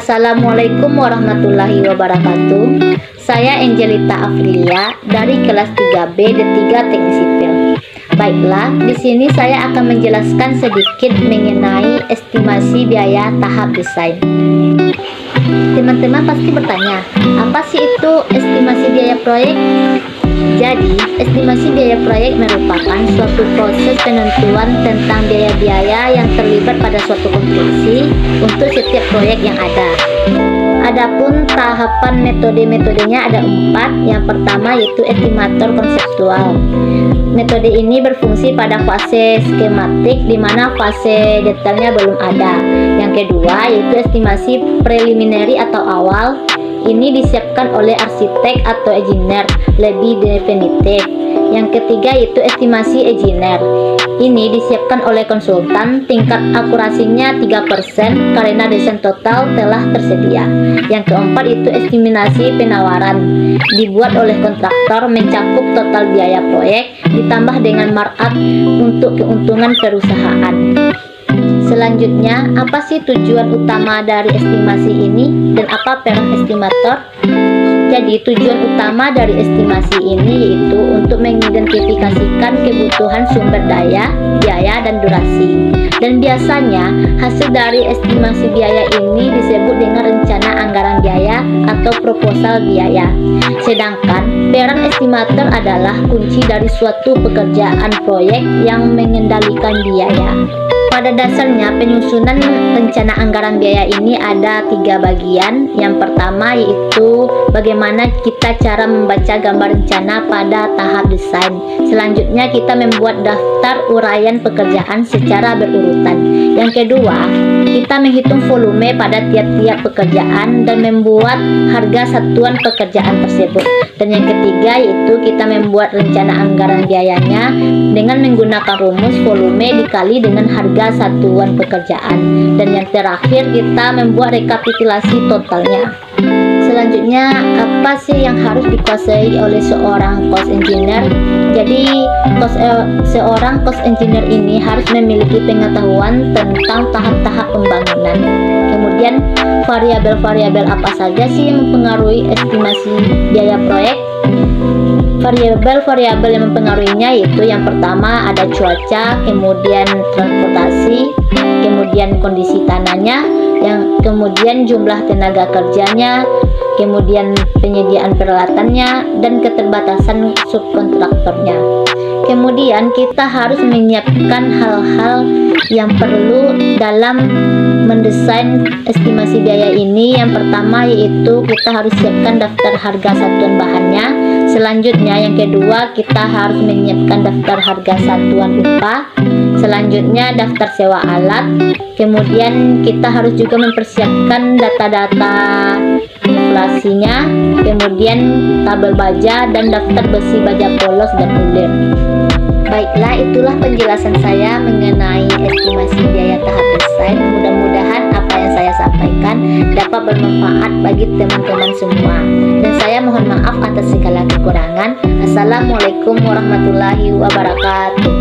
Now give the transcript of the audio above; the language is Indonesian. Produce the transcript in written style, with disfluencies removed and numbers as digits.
Assalamualaikum warahmatullahi wabarakatuh. Saya Angelita Afrilia dari kelas 3B D3 Teknik Sipil. Baiklah, di sini saya akan menjelaskan sedikit mengenai estimasi biaya tahap desain. Teman-teman pasti bertanya, apa sih itu estimasi biaya proyek? Jadi, estimasi biaya proyek merupakan suatu proses penentuan tentang biaya-biaya yang terlibat pada suatu konstruksi untuk setiap proyek yang ada. Adapun tahapan metode-metodenya ada 4. Yang pertama yaitu estimator konseptual. Metode ini berfungsi pada fase skematik di mana fase detailnya belum ada. Yang kedua yaitu estimasi preliminary atau awal. Ini disiapkan oleh arsitek atau engineer, lebih definitif. Yang ketiga yaitu estimasi engineer. Ini disiapkan oleh konsultan, tingkat akurasinya 3% karena desain total telah tersedia. Yang keempat itu estimasi penawaran. Dibuat oleh kontraktor, mencakup total biaya proyek ditambah dengan markup untuk keuntungan perusahaan. Selanjutnya, apa sih tujuan utama dari estimasi ini dan apa peran estimator? Jadi, tujuan utama dari estimasi ini yaitu untuk mengidentifikasikan kebutuhan sumber daya, biaya, dan durasi. Dan biasanya, hasil dari estimasi biaya ini disebut dengan rencana anggaran biaya atau proposal biaya. Sedangkan, peran estimator adalah kunci dari suatu pekerjaan proyek yang mengendalikan biaya. Pada dasarnya, penyusunan rencana anggaran biaya ini ada 3 bagian. Yang pertama yaitu bagaimana kita cara membaca gambar rencana pada tahap desain. Selanjutnya kita membuat daftar uraian pekerjaan secara berurutan. Yang kedua, kita menghitung volume pada tiap-tiap pekerjaan dan membuat harga satuan pekerjaan tersebut. Dan yang ketiga yaitu kita membuat rencana anggaran biayanya dengan menggunakan rumus volume dikali dengan harga satuan pekerjaan. Dan yang terakhir kita membuat rekapitulasi totalnya. Selanjutnya, apa sih yang harus dikuasai oleh seorang cost engineer? Jadi, seorang cost engineer ini harus memiliki pengetahuan tentang tahap-tahap pembangunan. Kemudian, variabel-variabel apa saja sih yang mempengaruhi estimasi biaya proyek? Variabel-variabel yang mempengaruhinya yaitu yang pertama ada cuaca, kemudian transportasi, kemudian kondisi tanahnya, yang kemudian jumlah tenaga kerjanya, kemudian penyediaan peralatannya, dan keterbatasan subkontraktornya. Kemudian kita harus menyiapkan hal-hal yang perlu dalam mendesain estimasi biaya ini. Yang pertama yaitu kita harus siapkan daftar harga satuan bahannya. Selanjutnya yang kedua kita harus menyiapkan daftar harga satuan upah. Selanjutnya daftar sewa alat. Kemudian kita harus juga mempersiapkan data-data inflasinya, kemudian tabel baja dan daftar besi baja polos dan ulir. Baiklah, itulah penjelasan saya mengenai estimasi biaya tahap desain. Mudah-mudahan apa yang saya sampaikan dapat bermanfaat bagi teman-teman semua. Dan saya mohon maaf atas segala kekurangan. Assalamualaikum warahmatullahi wabarakatuh.